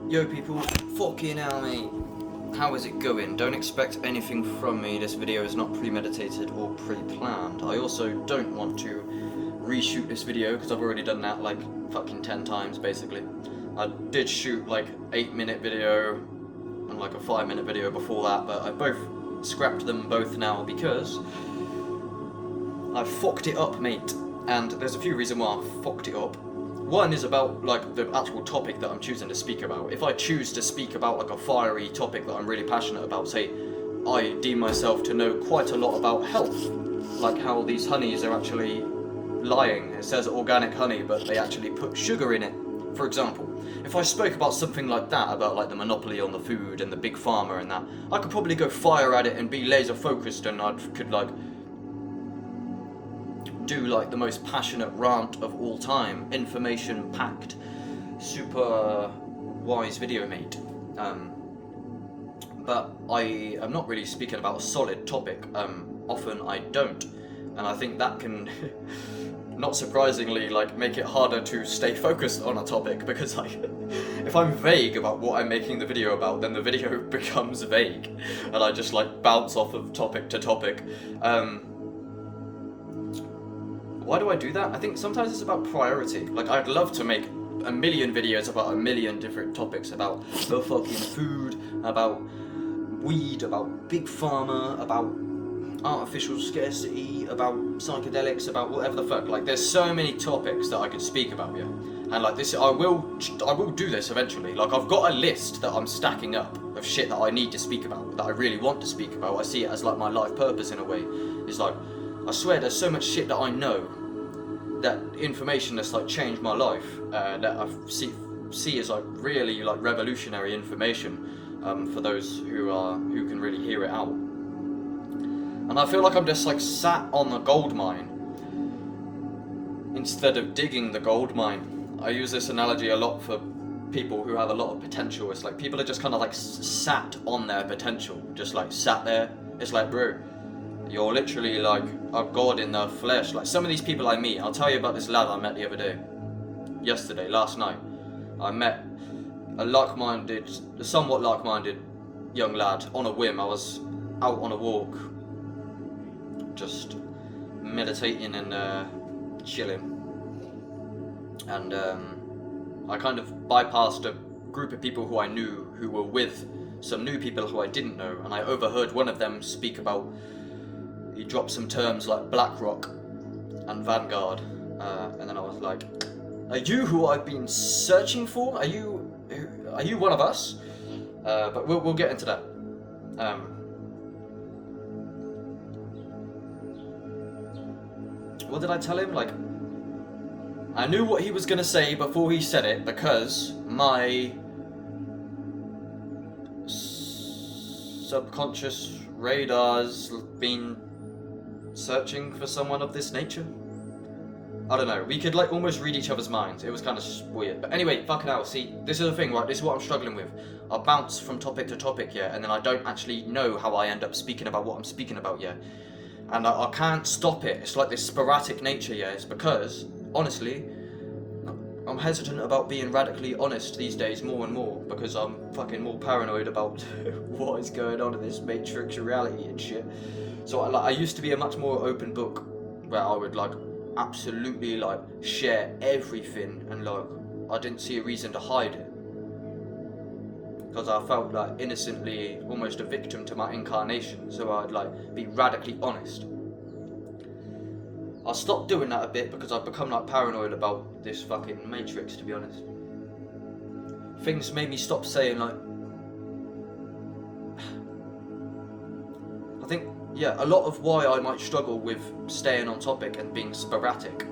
Yo people, fucking hell mate, how is it going? Don't expect anything from me, this video is not premeditated or pre-planned. I also don't want to reshoot this video because I've already done that like fucking 10 times basically. I did shoot like 8-minute video and like a 5-minute video before that, but I both scrapped them both now because I fucked it up mate. And there's a few reasons why I fucked it up. One is about like the actual topic that I'm choosing to speak about. If I choose to speak about like a fiery topic that I'm really passionate about, say I deem myself to know quite a lot about health, like how these honeys are actually lying. It says organic honey, but they actually put sugar in it, for example. If I spoke about something like that, about like the monopoly on the food and the big pharma and that, I could probably go fire at it and be laser focused, and I could like do like the most passionate rant of all time, information packed, super wise video mate. But I am not really speaking about a solid topic. Often I don't, and I think that can not surprisingly like make it harder to stay focused on a topic, because like if I'm vague about what I'm making the video about, then the video becomes vague and I just like bounce off of topic to topic. Why do I do that? I think sometimes it's about priority. Like, I'd love to make a million videos about a million different topics, about the fucking food, about weed, about big pharma, about artificial scarcity, about psychedelics, about whatever the fuck. Like, there's so many topics that I could speak about, yeah. And like this, I will do this eventually. Like, I've got a list that I'm stacking up of shit that I need to speak about, that I really want to speak about. I see it as like my life purpose in a way. It's like, I swear there's so much shit that I know, that information that's like changed my life, that I see as like really like revolutionary information for those who can really hear it out. And I feel like I'm just like sat on a gold mine instead of digging the gold mine. I use this analogy a lot for people who have a lot of potential. It's like people are just kind of like sat on their potential, just like sat there. It's like, bro, you're literally like a god in the flesh. Like some of these people I meet, I'll tell you about this lad I met the other day. Last night. I met a somewhat like-minded young lad on a whim. I was out on a walk, just meditating and chilling. And I kind of bypassed a group of people who I knew who were with some new people who I didn't know. And I overheard one of them speak about, he dropped some terms like BlackRock and Vanguard, and then I was like, "Are you who I've been searching for? Are you one of us?" But we'll get into that. What did I tell him? Like, I knew what he was gonna say before he said it, because my subconscious radar's been searching for someone of this nature. I don't know, we could like almost read each other's minds. It was kind of weird. But anyway, fucking hell, see, this is the thing, right? This is what I'm struggling with. I bounce from topic to topic, yeah, and then I don't actually know how I end up speaking about what I'm speaking about, yeah. And I can't stop it. It's like this sporadic nature, yeah. It's because, honestly, I'm hesitant about being radically honest these days more and more, because I'm fucking more paranoid about what is going on in this matrix reality and shit. So I used to be a much more open book, where I would like absolutely like share everything, and like I didn't see a reason to hide it, because I felt like innocently almost a victim to my incarnation. So I'd like be radically honest. I stopped doing that a bit because I've become like paranoid about this fucking matrix, to be honest. Things made me stop saying like, I think, yeah, a lot of why I might struggle with staying on topic and being sporadic.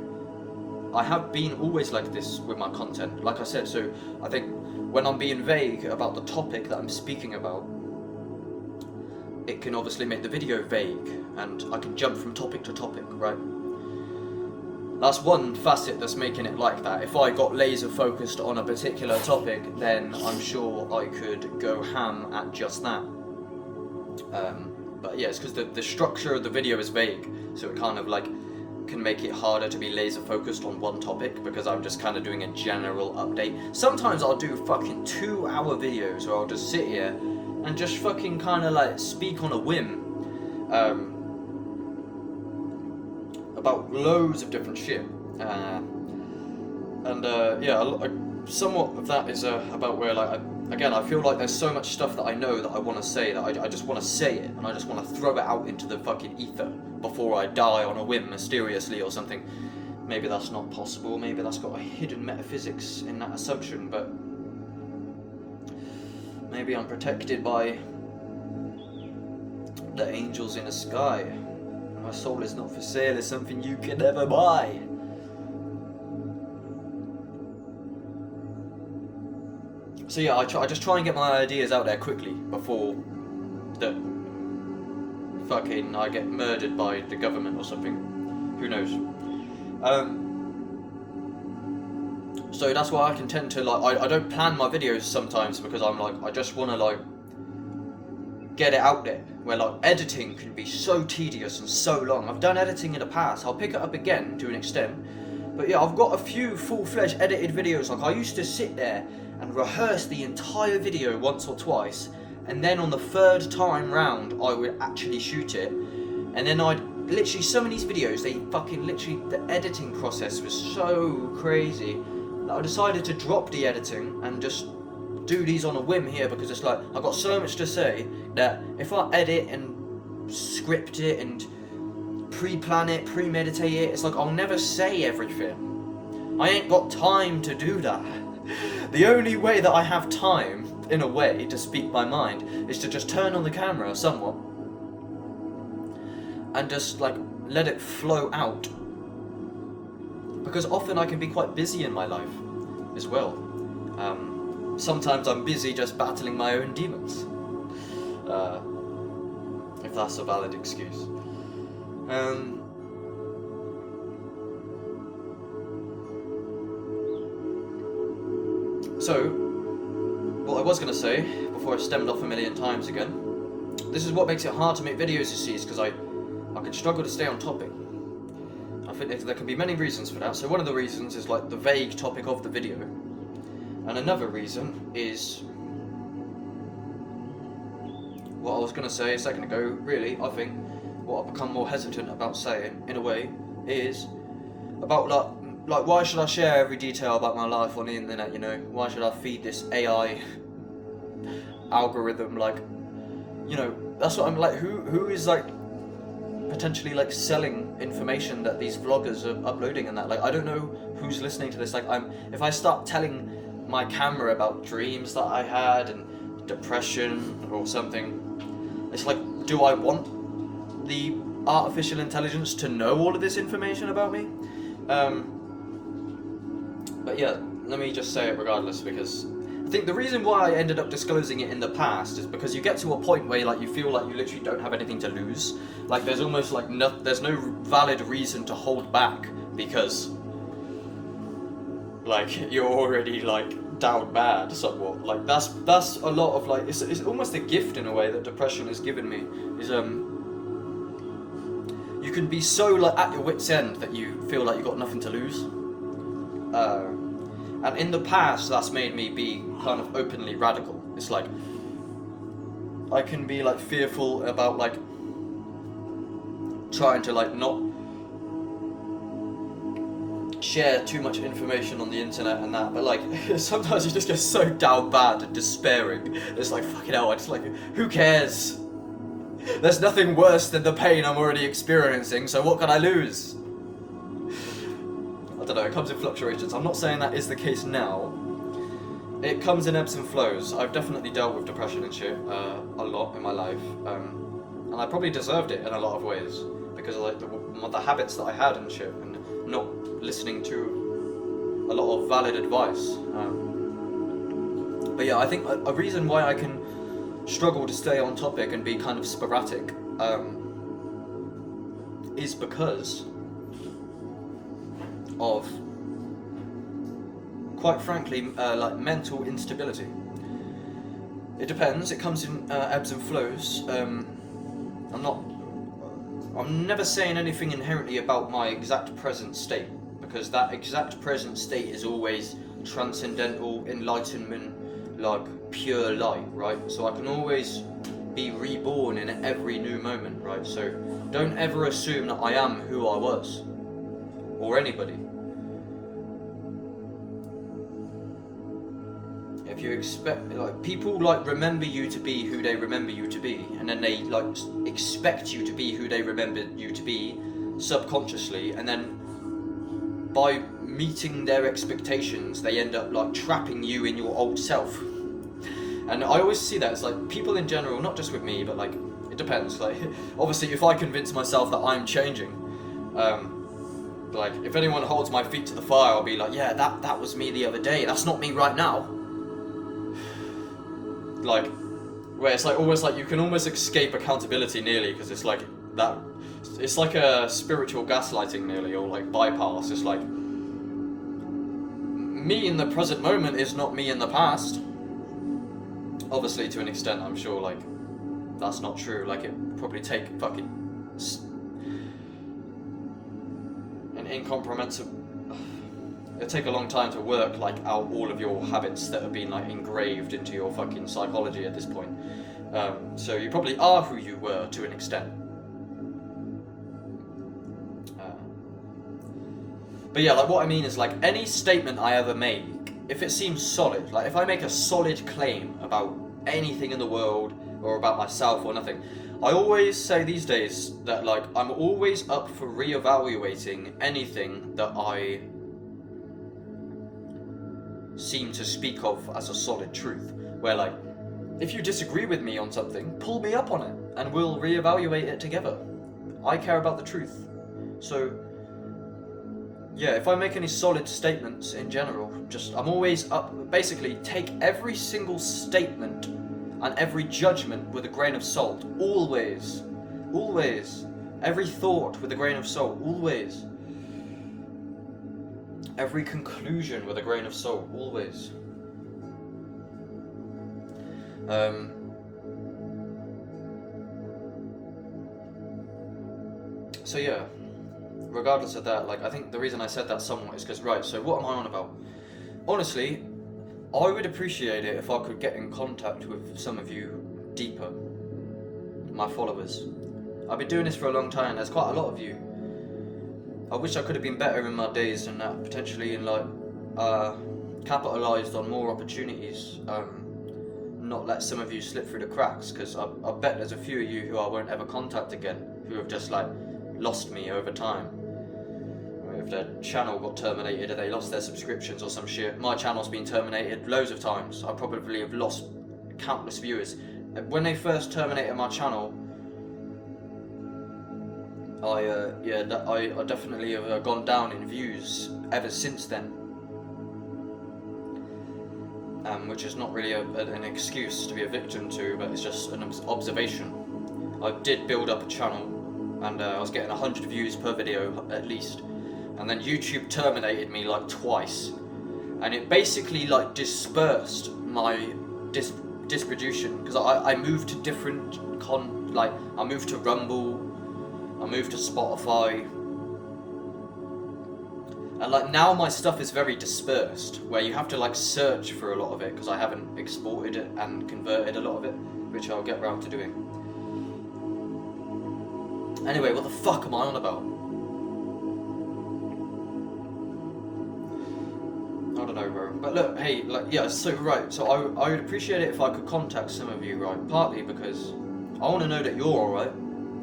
I have been always like this with my content, like I said. So I think when I'm being vague about the topic that I'm speaking about, it can obviously make the video vague, and I can jump from topic to topic, right? That's one facet that's making it like that. If I got laser focused on a particular topic, then I'm sure I could go ham at just that. But yeah, it's because the structure of the video is vague, so it kind of like can make it harder to be laser focused on one topic, because I'm just kind of doing a general update. Sometimes I'll do fucking 2-hour videos where I'll just sit here and just fucking kind of like speak on a whim about loads of different shit. Somewhat of that is about where like I feel like there's so much stuff that I know that I want to say that I just want to say it, and I just want to throw it out into the fucking ether before I die on a whim mysteriously or something. Maybe that's not possible, maybe that's got a hidden metaphysics in that assumption, but maybe I'm protected by the angels in the sky. My soul is not for sale, it's something you can never buy. So yeah, I just try and get my ideas out there quickly before I get murdered by the government or something. Who knows? So that's why I can tend to like I don't plan my videos sometimes, because I'm like I just want to like get it out there. Where like editing can be so tedious and so long. I've done editing in the past. I'll pick it up again to an extent. But yeah, I've got a few full-fledged edited videos. Like I used to sit there and rehearse the entire video once or twice, and then on the third time round I would actually shoot it, and then I'd literally, some of these videos, the editing process was so crazy that I decided to drop the editing and just do these on a whim here, because it's like I've got so much to say that if I edit and script it and pre-plan it, premeditate it, it's like I'll never say everything. I ain't got time to do that. The only way that I have time, in a way, to speak my mind is to just turn on the camera somewhat and just like let it flow out. Because often I can be quite busy in my life as well. Sometimes I'm busy just battling my own demons. If that's a valid excuse. So, what I was going to say, before I stemmed off a million times again, this is what makes it hard to make videos, you see, is because I can struggle to stay on topic. I think there can be many reasons for that. So one of the reasons is like the vague topic of the video. And another reason is what I was going to say a second ago, really. I think what I've become more hesitant about saying, in a way, is about like why should I share every detail about my life on the internet, you know? Why should I feed this AI algorithm, like, you know, that's what I'm like, who is like potentially like selling information that these vloggers are uploading and that, like, I don't know who's listening to this. Like, if I start telling my camera about dreams that I had and depression or something, it's like, do I want the artificial intelligence to know all of this information about me? But yeah, let me just say it regardless, because I think the reason why I ended up disclosing it in the past is because you get to a point where like you feel like you literally don't have anything to lose. Like there's almost like there's no valid reason to hold back, because like you're already like down bad somewhat. Like that's a lot of like it's almost a gift in a way that depression has given me, is you can be so like at your wit's end that you feel like you've got nothing to lose. And in the past, that's made me be kind of openly radical. It's like I can be like fearful about like trying to like not share too much information on the internet and that, but like sometimes you just get so down bad and despairing. It's like, fucking hell, I just like, who cares? There's nothing worse than the pain I'm already experiencing, so what can I lose? I don't know, it comes in fluctuations. I'm not saying that is the case now. It comes in ebbs and flows. I've definitely dealt with depression and shit a lot in my life, and I probably deserved it in a lot of ways because of like the habits that I had and shit, and not listening to a lot of valid advice. But yeah, I think a reason why I can struggle to stay on topic and be kind of sporadic is because of, quite frankly, like mental instability. It depends. It comes in ebbs and flows. I'm I'm never saying anything inherently about my exact present state, because that exact present state is always transcendental enlightenment, like pure light, right? So I can always be reborn in every new moment, right? So don't ever assume that I am who I was, or anybody. If you expect, like, people like remember you to be who they remember you to be, and then they like expect you to be who they remember you to be subconsciously, and then by meeting their expectations they end up like trapping you in your old self. And I always see that as like people in general, not just with me, but like it depends. Like obviously if I convince myself that I'm changing, like if anyone holds my feet to the fire, I'll be like, yeah, that was me the other day, that's not me right now. Like, where it's like almost like you can almost escape accountability nearly, because it's like that, it's like a spiritual gaslighting nearly, or like bypass. It's like me in the present moment is not me in the past. Obviously to an extent I'm sure like that's not true, like it probably take fucking an incomprehensible, it'll take a long time to work like out all of your habits that have been like engraved into your fucking psychology at this point. So you probably are who you were to an extent. But yeah, like what I mean is like any statement I ever make, if it seems solid, like if I make a solid claim about anything in the world or about myself or nothing, I always say these days that like I'm always up for reevaluating anything that I seem to speak of as a solid truth, where like if you disagree with me on something, pull me up on it and we'll reevaluate it together. I care about the truth. So yeah, if I make any solid statements in general, just I'm always up, basically take every single statement and every judgment with a grain of salt, always, every thought with a grain of salt, always. Every conclusion with a grain of salt, always. So yeah, regardless of that, like I think the reason I said that somewhat is because, right, so what am I on about? Honestly, I would appreciate it if I could get in contact with some of you deeper, my followers. I've been doing this for a long time, there's quite a lot of you. I wish I could have been better in my days and that, potentially in like capitalised on more opportunities, not let some of you slip through the cracks, because I bet there's a few of you who I won't ever contact again, who have just like lost me over time. If their channel got terminated or they lost their subscriptions or some shit. My channel's been terminated loads of times. I probably have lost countless viewers. When they first terminated my channel, I definitely have gone down in views ever since then, which is not really an excuse to be a victim to, but it's just an observation. I did build up a channel, and I was getting 100 views per video at least, and then YouTube terminated me like twice, and it basically like dispersed my distribution, because I moved to different I moved to Rumble, I moved to Spotify, and like now my stuff is very dispersed, where you have to like search for a lot of it, because I haven't exported it and converted a lot of it, which I'll get round to doing. Anyway, what the fuck am I on about? I don't know, bro. But look, hey, like, yeah, so right, so I would appreciate it if I could contact some of you, right? Partly because I want to know that you're alright,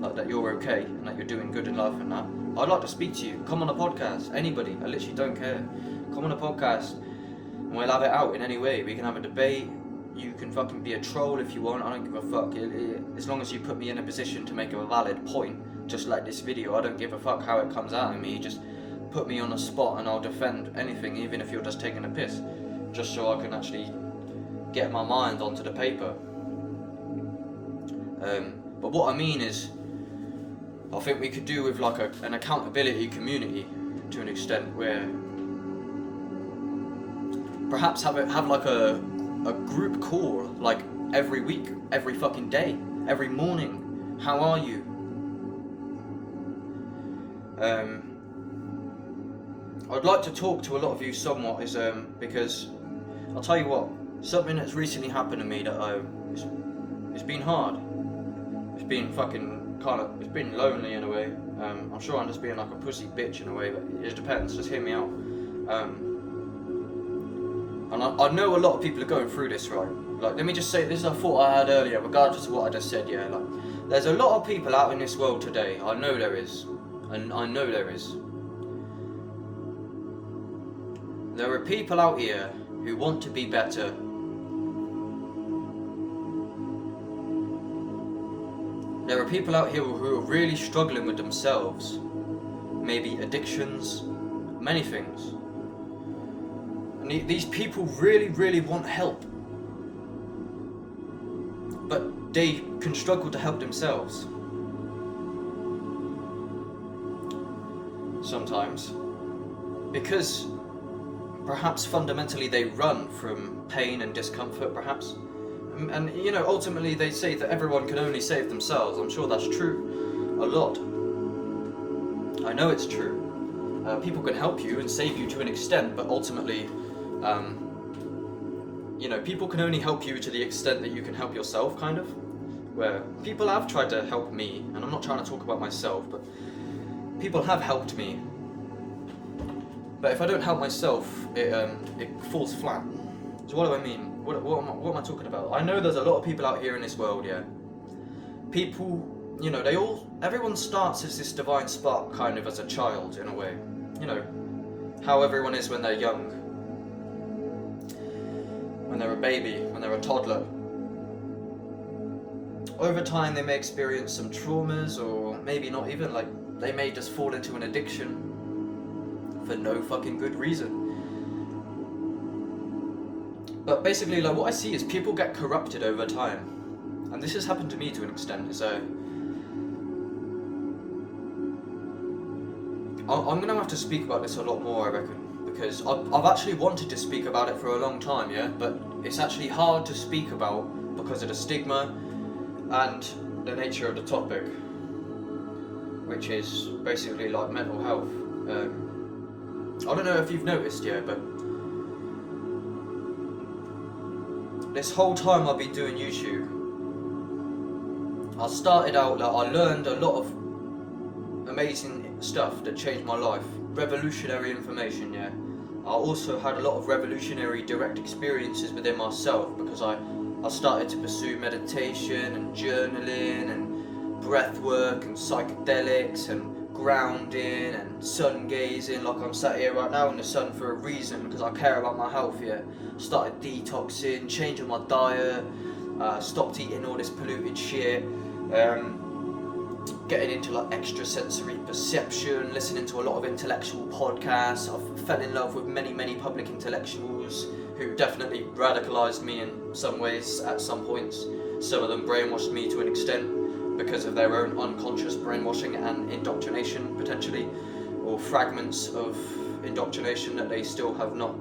like that you're okay, and that you're doing good in life and that. I'd like to speak to you. Come on a podcast. Anybody. I literally don't care. Come on a podcast and we'll have it out in any way. We can have a debate. You can fucking be a troll if you want. I don't give a fuck. As long as you put me in a position to make a valid point, just like this video, I don't give a fuck how it comes out of me. Just put me on a spot and I'll defend anything, even if you're just taking a piss, just so I can actually get my mind onto the paper. But what I mean is, I think we could do with like an accountability community to an extent, where perhaps have like a group call like every week, every fucking day, every morning. How are you? I'd like to talk to a lot of you somewhat is because I'll tell you what, something that's recently happened to me that it's been hard. It's been fucking it's been lonely in a way. I'm sure I'm just being like a pussy bitch in a way, but it depends. Just hear me out. And I know a lot of people are going through this, right? Like, let me just say, this is a thought I had earlier, regardless of what I just said, yeah. Like, there's a lot of people out in this world today. I know there is. And I know there is. There are people out here who want to be better. There are people out here who are really struggling with themselves. Maybe addictions, many things. And these people really, really want help. But they can struggle to help themselves. Sometimes. Because perhaps fundamentally they run from pain and discomfort, perhaps. And you know, ultimately they say that everyone can only save themselves. I'm sure that's true. A lot. I know it's true. People can help you and save you to an extent, but ultimately, you know, people can only help you to the extent that you can help yourself, kind of. Where people have tried to help me, and I'm not trying to talk about myself, but people have helped me. But if I don't help myself, it falls flat. So what do I mean? What am I talking about? I know there's a lot of people out here in this world, yeah. People, you know, everyone starts as this divine spark kind of as a child, in a way. You know, how everyone is when they're young. When they're a baby, when they're a toddler. Over time they may experience some traumas, or maybe not even, like, they may just fall into an addiction for no fucking good reason. But basically, like, what I see is people get corrupted over time. And this has happened to me to an extent, so I'm gonna have to speak about this a lot more, I reckon, because I've actually wanted to speak about it for a long time, yeah, but it's actually hard to speak about because of the stigma and the nature of the topic, which is basically like mental health. I don't know if you've noticed, yeah, but this whole time I've been doing YouTube, I started out, like, I learned a lot of amazing stuff that changed my life. Revolutionary information, yeah. I also had a lot of revolutionary direct experiences within myself because I started to pursue meditation and journaling and breath work and psychedelics and grounding and sun gazing, like I'm sat here right now in the sun for a reason, because I care about my health, yeah. Started detoxing, changing my diet, stopped eating all this polluted shit, getting into like extrasensory perception, listening to a lot of intellectual podcasts. I fell in love with many public intellectuals who definitely radicalized me in some ways at some points. Some of them brainwashed me to an extent because of their own unconscious brainwashing and indoctrination, potentially, or fragments of indoctrination that they still have not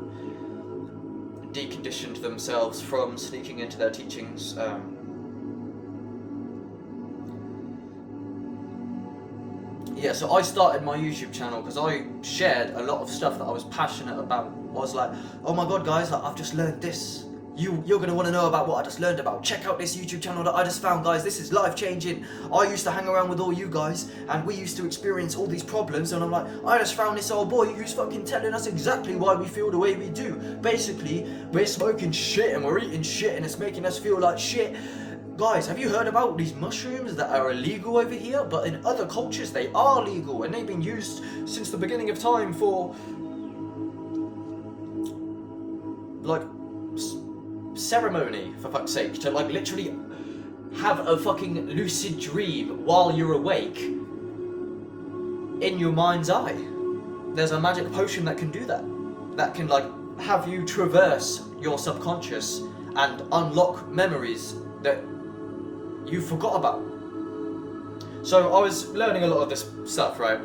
deconditioned themselves from sneaking into their teachings. Yeah, so I started my YouTube channel because I shared a lot of stuff that I was passionate about. I was like, oh my god guys, like, I've just learned this. You're going to want to know about what I just learned about. Check out this YouTube channel that I just found, guys. This is life changing. I used to hang around with all you guys and we used to experience all these problems, and I'm like, I just found this old boy who's fucking telling us exactly why we feel the way we do. Basically, we're smoking shit and we're eating shit and it's making us feel like shit. Guys, have you heard about these mushrooms that are illegal over here? But in other cultures they are legal and they've been used since the beginning of time for, like, ceremony, for fuck's sake, to like literally have a fucking lucid dream while you're awake in your mind's eye. There's a magic potion that can do that, that can like have you traverse your subconscious and unlock memories that you forgot about. So I was learning a lot of this stuff, right?